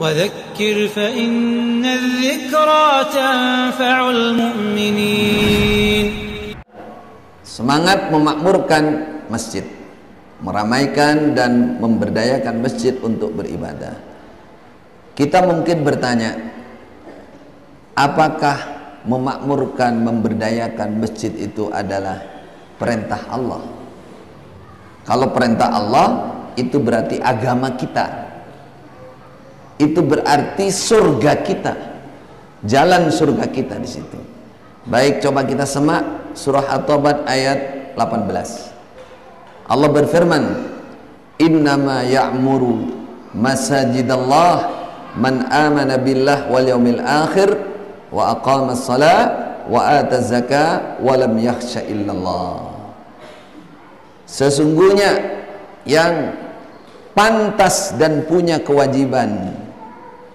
وذكر فإن الذكرى تنفع المؤمنين. Semangat memakmurkan masjid, meramaikan dan memberdayakan masjid untuk beribadah. Kita mungkin bertanya, apakah memakmurkan, memberdayakan masjid itu adalah perintah Allah? Kalau perintah Allah, itu berarti agama kita. Itu berarti surga kita, jalan surga kita di situ. Baik, coba kita semak surah At-Taubah ayat 18. Allah berfirman, "Innama ya'muru masajidallah man amana billah wal yaumil akhir wa aqamas shalah wa ataz zakah wa lam yakhsha illallah." Sesungguhnya yang pantas dan punya kewajiban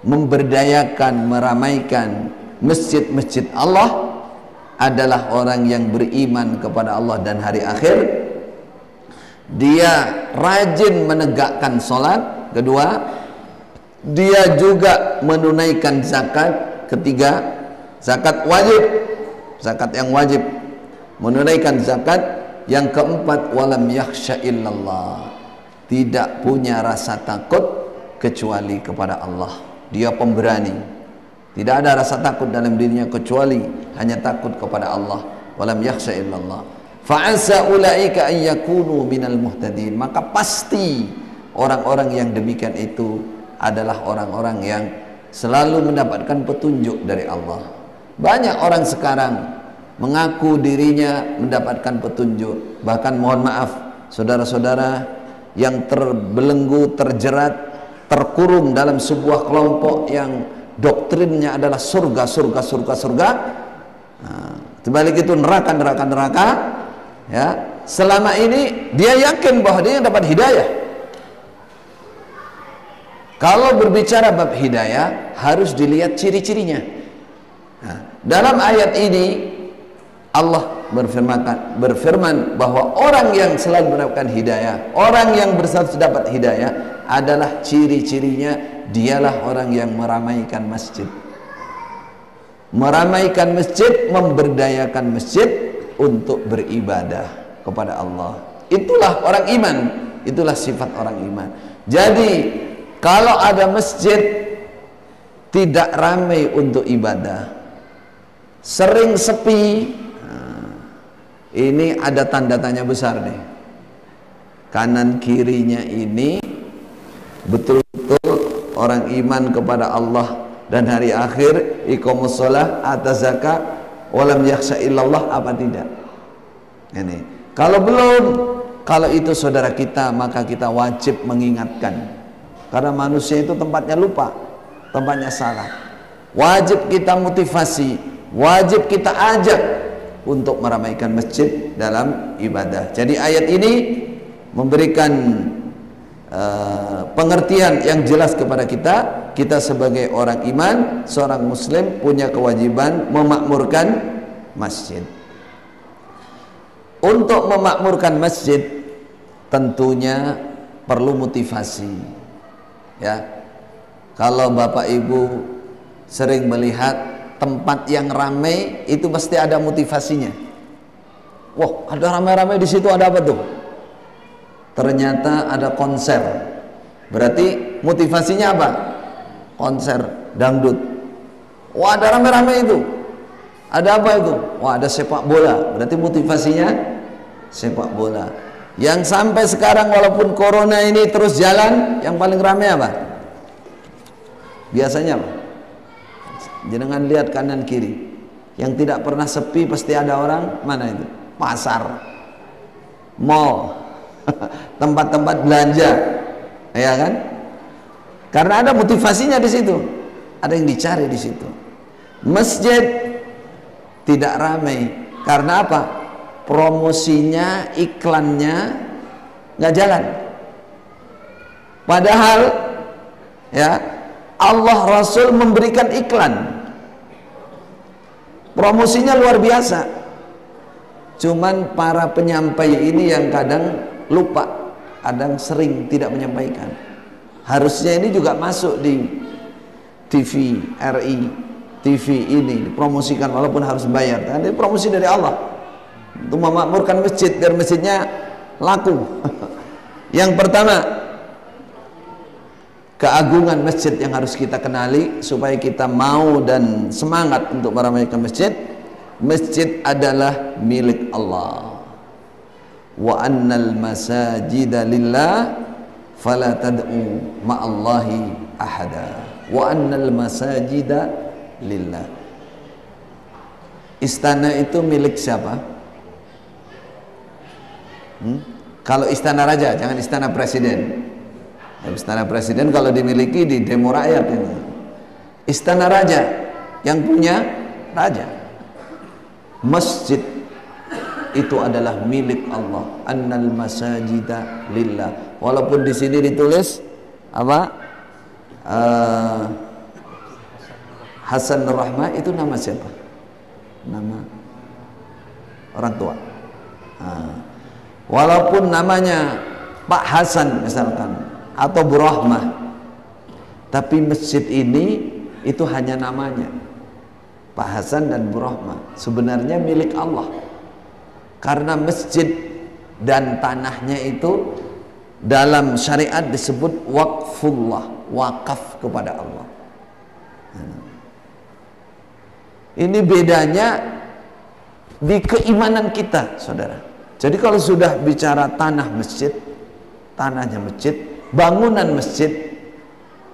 memberdayakan, meramaikan masjid-masjid Allah adalah orang yang beriman kepada Allah dan hari akhir. Dia rajin menegakkan sholat. Kedua, dia juga menunaikan zakat. Ketiga, zakat wajib, zakat yang wajib, menunaikan zakat. Yang keempat, walam yakhsha illallah, tidak punya rasa takut kecuali kepada Allah. Dia pemberani, tidak ada rasa takut dalam dirinya kecuali hanya takut kepada Allah. Walam yakhsha illallah. Fa'asa ulaika an yakunu minal muhtadin. Maka pasti orang-orang yang demikian itu adalah orang-orang yang selalu mendapatkan petunjuk dari Allah. Banyak orang sekarang mengaku dirinya mendapatkan petunjuk. Bahkan mohon maaf, saudara-saudara yang terbelenggu, terjerat, terkurung dalam sebuah kelompok yang doktrinnya adalah surga, surga, surga, surga. Nah, sebalik itu neraka, neraka, neraka. Ya, selama ini dia yakin bahwa dia dapat hidayah. Kalau berbicara bab hidayah, harus dilihat ciri-cirinya. Nah, dalam ayat ini Allah berfirman bahwa orang yang selalu mendapatkan hidayah, orang yang bersatu dapat hidayah adalah ciri-cirinya dialah orang yang meramaikan masjid. Meramaikan masjid, memberdayakan masjid untuk beribadah kepada Allah. Itulah orang iman, itulah sifat orang iman. Jadi kalau ada masjid tidak ramai untuk ibadah, sering sepi, ini ada tanda tanya besar nih. Kanan kirinya ini betul-betul orang iman kepada Allah dan hari akhir, iqamus shalah, ata zakat, walam yakhsha illallah, apa tidak? Ini kalau belum, kalau itu saudara kita, maka kita wajib mengingatkan, karena manusia itu tempatnya lupa, tempatnya salah. Wajib kita motivasi, wajib kita ajak untuk meramaikan masjid dalam ibadah. Jadi ayat ini memberikan pengertian yang jelas kepada kita. Kita sebagai orang iman, seorang muslim punya kewajiban memakmurkan masjid. Untuk memakmurkan masjid tentunya perlu motivasi. Ya, kalau bapak ibu sering melihat tempat yang ramai itu pasti ada motivasinya. Wah, ada ramai-ramai di situ, ada apa tuh? Ternyata ada konser. Berarti motivasinya apa? Konser dangdut. Wah, ada ramai-ramai itu. Ada apa itu? Wah, ada sepak bola. Berarti motivasinya sepak bola. Yang sampai sekarang walaupun corona ini terus jalan, yang paling ramai apa? Biasanya apa? Jangan lihat kanan kiri. Yang tidak pernah sepi pasti ada orang. Mana itu? Pasar, mall, tempat-tempat belanja, ya kan? Karena ada motivasinya di situ, ada yang dicari di situ. Masjid tidak ramai karena apa? Promosinya, iklannya nggak jalan. Padahal ya Allah Rasul memberikan iklan, promosinya luar biasa. Cuman para penyampai ini yang kadang lupa, kadang sering tidak menyampaikan. Harusnya ini juga masuk di TV RI, TV ini dipromosikan walaupun harus bayar. Kan ini promosi dari Allah untuk memakmurkan masjid biar masjidnya laku. Yang pertama, keagungan masjid yang harus kita kenali supaya kita mau dan semangat untuk meramaikan masjid. Masjid adalah milik Allah. Wa annal masajida lillah fala tad'u ma'allahi ahada. Wa annal masajida lillah. Istana itu milik siapa? Kalau istana raja, jangan istana presiden. Istana presiden kalau dimiliki di demo rakyat ini. Istana raja yang punya raja. Masjid itu adalah milik Allah. Annal masajida lillah. Walaupun di sini ditulis apa? Hasan Rahma itu nama siapa? Nama orang tua. Walaupun namanya Pak Hasan misalkan atau Bu Rahmah, tapi masjid ini itu hanya namanya. Pak Hasan dan Bu Rahmah sebenarnya milik Allah, karena masjid dan tanahnya itu dalam syariat disebut waqfullah, wakaf kepada Allah. Ini bedanya di keimanan kita, saudara. Jadi kalau sudah bicara tanah masjid, tanahnya masjid, bangunan masjid,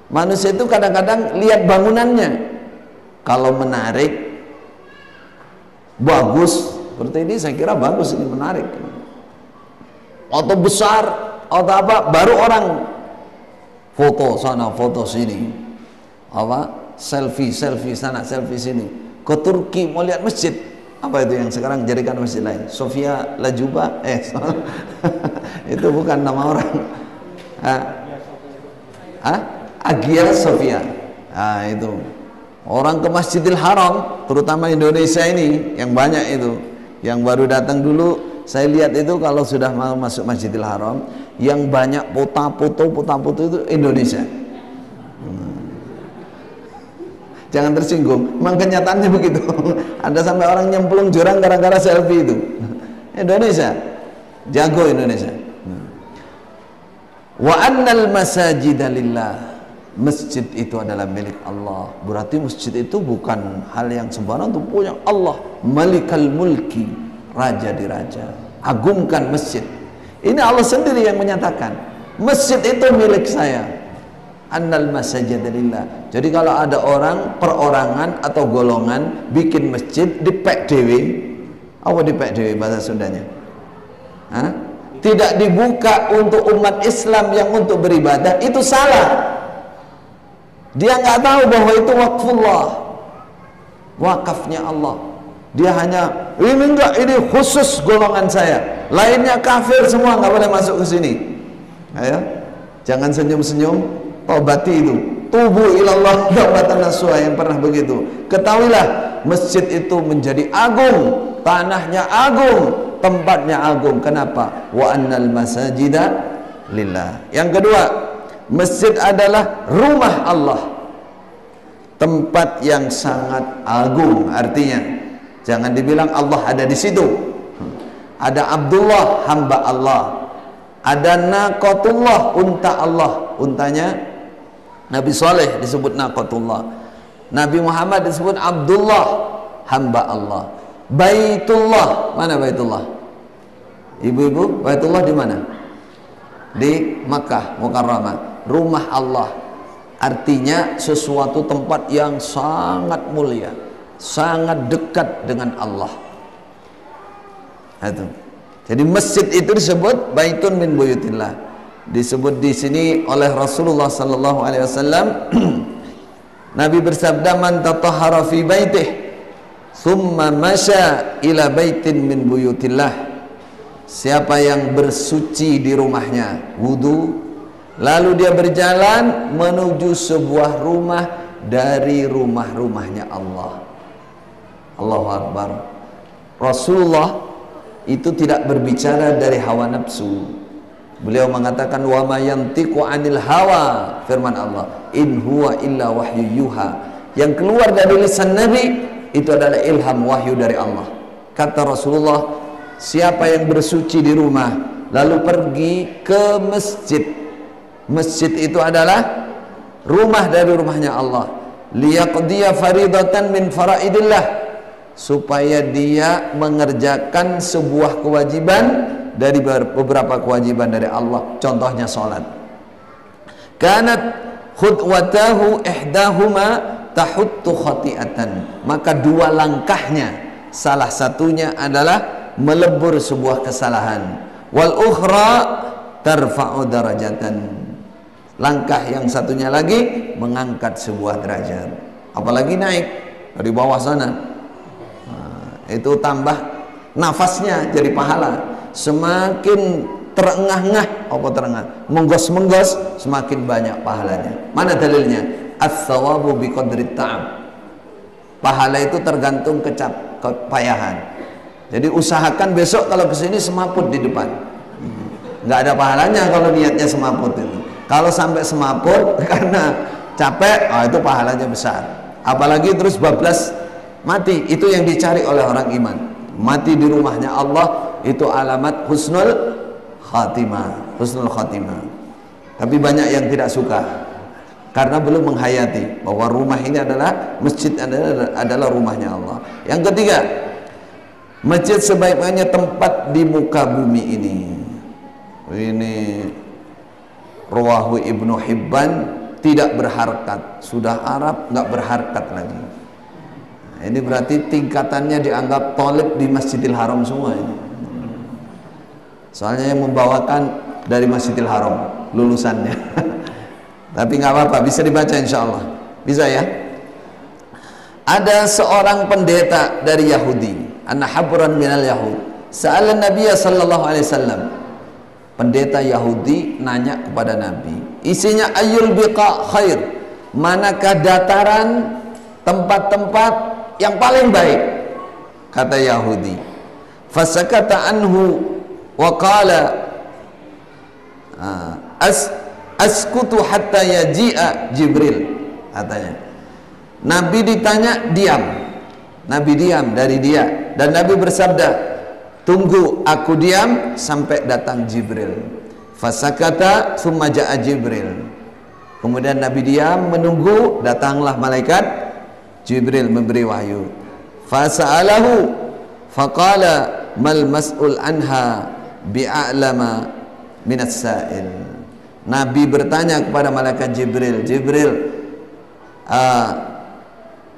manusia itu kadang-kadang lihat bangunannya. Kalau menarik, bagus, seperti ini saya kira bagus, ini menarik. Atau besar, atau apa, baru orang foto sana, foto sini, apa, selfie sana, selfie sini. Ke Turki mau lihat masjid, apa itu yang sekarang jadikan masjid lain? Sofia Lajuba, itu bukan nama orang. Hagia Sophia. Itu. Orang ke Masjidil Haram, terutama Indonesia ini yang banyak itu, yang baru datang dulu, saya lihat itu kalau sudah mau masuk Masjidil Haram, yang banyak foto-foto itu Indonesia. Jangan tersinggung, memang kenyataannya begitu. Ada sampai orang nyemplung jurang gara-gara selfie itu. Indonesia, jago Indonesia. Wa annal masajida lillah. Masjid itu adalah milik Allah. Berarti masjid itu bukan hal yang sembarang, itu punya Allah. Malikal mulki, raja di raja. Agungkan masjid. Ini Allah sendiri yang menyatakan, masjid itu milik saya. Annal masajida lillah. Jadi kalau ada orang, perorangan atau golongan bikin masjid dipek dewe. Apa dipek dewe bahasa Sundanya? Tidak dibuka untuk umat Islam yang untuk beribadah, itu salah. Dia nggak tahu bahwa itu wakfullah, wakafnya Allah. Dia hanya ini enggak, ini khusus golongan saya, lainnya kafir semua, nggak boleh masuk ke sini. Ayo, jangan senyum-senyum, tobati itu. Tubu ilallah taubatan nasuha, yang pernah begitu. Ketahuilah masjid itu menjadi agung, tanahnya agung, tempatnya agung. Kenapa? Wa annal masajida lillah. Yang kedua, masjid adalah rumah Allah, tempat yang sangat agung. Artinya jangan dibilang Allah ada di situ. Ada Abdullah, hamba Allah. Ada Naqatullah, unta Allah. Untanya Nabi Saleh disebut Naqatullah. Nabi Muhammad disebut Abdullah, hamba Allah. Baitullah, mana Baitullah? Ibu-ibu, Baitullah di mana? Di Makkah Mukarramah. Rumah Allah, artinya sesuatu tempat yang sangat mulia, sangat dekat dengan Allah. Itu. Jadi masjid itu disebut baitun min buyutillah. Disebut di sini oleh Rasulullah sallallahu alaihi wasallam. Nabi bersabda, man tatahhara fi baitih thumma masya ila baitin min buyutillah. Siapa yang bersuci di rumahnya, wudu, lalu dia berjalan menuju sebuah rumah dari rumah-rumahnya Allah. Allahu Akbar. Rasulullah itu tidak berbicara dari hawa nafsu. Beliau mengatakan wa ma yantiqu 'anil hawa, firman Allah, in huwa illa wahyu yuha. Yang keluar dari lisan Nabi itu adalah ilham, wahyu dari Allah. Kata Rasulullah, siapa yang bersuci di rumah lalu pergi ke masjid, masjid itu adalah rumah dari rumahnya Allah, liyaqdiya faridatan min faraidillah, supaya dia mengerjakan sebuah kewajiban dari beberapa kewajiban dari Allah, contohnya salat. Kanat khutwatahu ihdahuma tahuttu khati'atan, maka dua langkahnya salah satunya adalah melebur sebuah kesalahan, wal ukhra tarfa'u darajatan, langkah yang satunya lagi mengangkat sebuah derajat, apalagi naik dari bawah sana. Itu tambah nafasnya jadi pahala, semakin terengah-engah, apa terengah, menggos-menggos, semakin banyak pahalanya. Mana dalilnya? As-sawabu biqadri ta'ab, pahala itu tergantung kepayahan. Jadi usahakan besok kalau kesini semaput di depan, nggak ada pahalanya kalau niatnya semaput itu. Kalau sampai semaput karena capek, itu pahalanya besar. Apalagi terus bablas mati, itu yang dicari oleh orang iman. Mati di rumahnya Allah itu alamat husnul khatimah, husnul khatimah. Tapi banyak yang tidak suka karena belum menghayati bahwa rumah ini adalah masjid, adalah rumahnya Allah. Yang ketiga, masjid sebaik-baiknya tempat di muka bumi ini. Ini rawahu Ibnu Hibban, tidak berharkat, sudah Arab nggak berharkat lagi. Ini berarti tingkatannya dianggap thalib di Masjidil Haram semua ini. Soalnya yang membawakan dari Masjidil Haram lulusannya. Tapi nggak apa-apa, bisa dibaca insya Allah. Bisa ya? Ada seorang pendeta dari Yahudi, an-habran minal Yahud, sa'ala Nabi sallallahu alaihi wasallam. Pendeta Yahudi nanya kepada Nabi, isinya ayyul biqa khair, manakah dataran, tempat-tempat yang paling baik? Kata Yahudi, fasakata anhu wa qala askutu hatta yaji'a Jibril, katanya. Nabi ditanya, diam. Nabi diam dari dia, dan Nabi bersabda, tunggu aku diam sampai datang Jibril. Fasakata thumma ja'a Jibril. Kemudian Nabi diam menunggu, datanglah malaikat Jibril memberi wahyu. Fasa'alahu faqala mal mas'ul anha bi'a'lama minas sa'il. Nabi bertanya kepada malaikat Jibril, Jibril,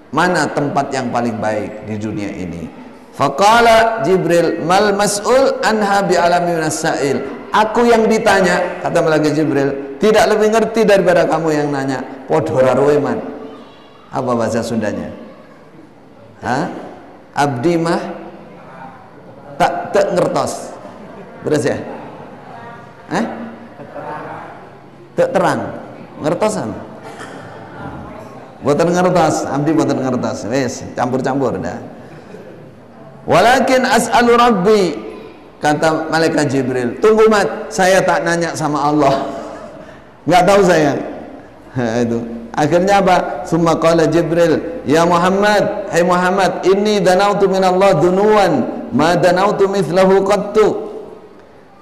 mana tempat yang paling baik di dunia ini? Faqala Jibril, mal mas'ul anha bi'alami minas sa'il. Aku yang ditanya, kata malaikat Jibril, tidak lebih ngerti daripada kamu yang nanya. Podora roeman. Apa bahasa Sundanya? Abdi mah tak ngertos. Beres ya? Tak terang, ngertosan. Boten ngertos, abdi boten ngertos. Wes, campur-campur dah. Walakin as'alu rabbi, kata malaikat Jibril, tunggu mat, saya tak nanya sama Allah. Enggak tahu saya. Itu. Akhirnya apa? Summa qala Jibril, ya Muhammad, hai Muhammad, inni danautu minallah dunuwan ma danautu mithlahu qattu.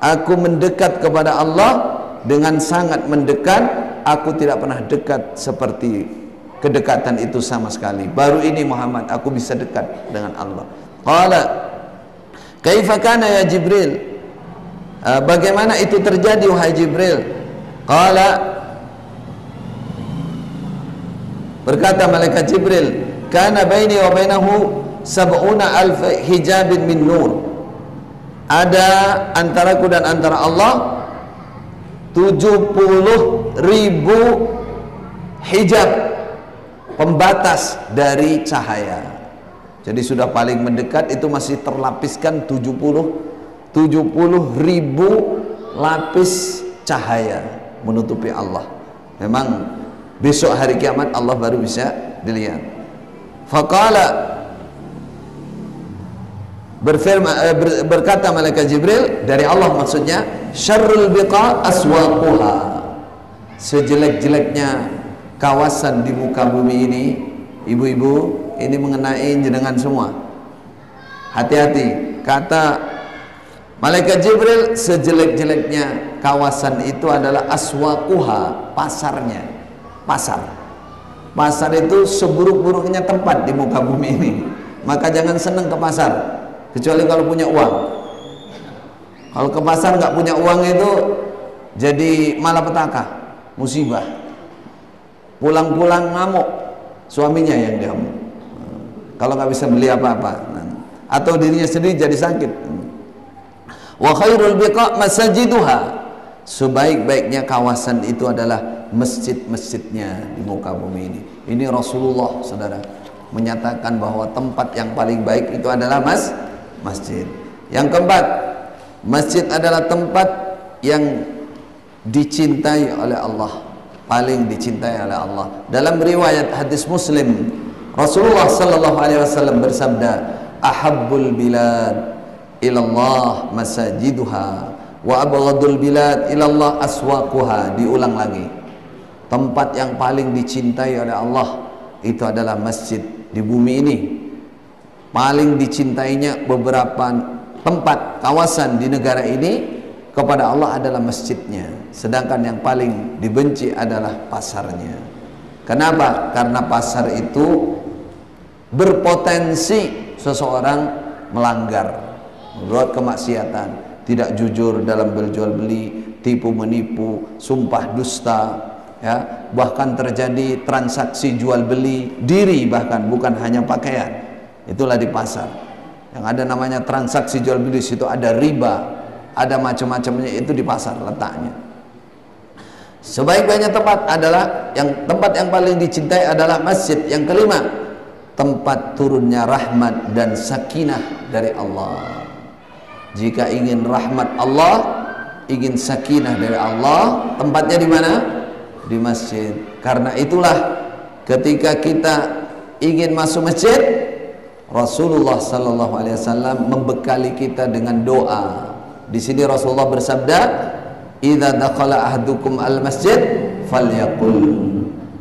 Aku mendekat kepada Allah dengan sangat mendekat, aku tidak pernah dekat seperti kedekatan itu sama sekali. Baru ini Muhammad aku bisa dekat dengan Allah. Qala kaifa kana ya Jibril, bagaimana itu terjadi wahai Jibril? Qala, berkata malaikat Jibril, kana baini wa bainahu sab'una alf hijabin min nur. Ada antaraku dan antara Allah 70.000 hijab, pembatas dari cahaya. Jadi sudah paling mendekat itu masih terlapiskan 70.000 lapis cahaya menutupi Allah. Memang besok hari kiamat Allah baru bisa dilihat. Faqala, berkata malaikat Jibril dari Allah maksudnya, syarrul biqa aswaquha. Sejelek-jeleknya kawasan di muka bumi ini, ibu-ibu, ini mengenai jenengan semua. Hati-hati, kata malaikat Jibril, sejelek-jeleknya kawasan itu adalah aswaquha, pasarnya. Pasar itu seburuk-buruknya tempat di muka bumi ini. Maka jangan senang ke pasar, kecuali kalau punya uang. Kalau ke pasar nggak punya uang itu jadi malapetaka, musibah. Pulang-pulang ngamuk, suaminya yang diamuk. Kalau nggak bisa beli apa-apa, atau dirinya sendiri jadi sakit. Wa khairul biqa masajiduha. Sebaik-baiknya kawasan itu adalah masjid-masjidnya di muka bumi ini. Ini Rasulullah, saudara, menyatakan bahwa tempat yang paling baik itu adalah masjid. Yang keempat, masjid adalah tempat yang dicintai oleh Allah, paling dicintai oleh Allah. Dalam riwayat hadis Muslim, Rasulullah sallallahu alaihi wasallam bersabda, ahabbul bilad ilallah masajiduha wa abghadul bilad ilallah aswaquha. Diulang lagi, tempat yang paling dicintai oleh Allah itu adalah masjid di bumi ini. Paling dicintainya beberapa tempat, kawasan di negara ini kepada Allah adalah masjidnya, sedangkan yang paling dibenci adalah pasarnya. Kenapa? Karena pasar itu berpotensi seseorang melanggar, berbuat kemaksiatan, tidak jujur dalam berjual beli, tipu menipu, sumpah dusta, ya, bahkan terjadi transaksi jual beli diri, bahkan bukan hanya pakaian. Itulah di pasar yang ada namanya transaksi jual beli. Situ ada riba, ada macam-macamnya, itu di pasar letaknya. Sebaik-baiknya tempat adalah tempat yang paling dicintai adalah masjid. Yang kelima, tempat turunnya rahmat dan sakinah dari Allah. Jika ingin rahmat Allah, ingin sakinah dari Allah, tempatnya di mana? Di masjid. Karena itulah ketika kita ingin masuk masjid, Rasulullah sallallahu alaihi wasallam membekali kita dengan doa. Di sini Rasulullah bersabda, "Idza dakhala ahadukum al-masjid falyaqul."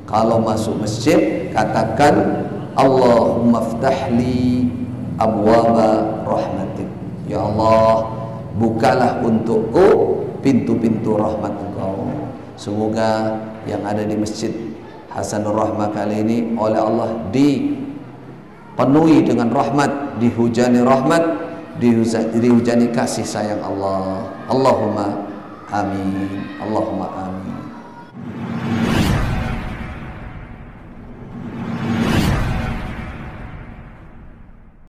Kalau masuk masjid, katakan, "Allahumma ftahli abwaba rahmatik." Ya Allah, bukalah untukku pintu-pintu rahmat Engkau. Semoga yang ada di Masjid Hasanur Rahmah kali ini oleh Allah dipenuhi dengan rahmat, dihujani rahmat, dihujani kasih sayang Allah. Allahumma amin. Allahumma amin.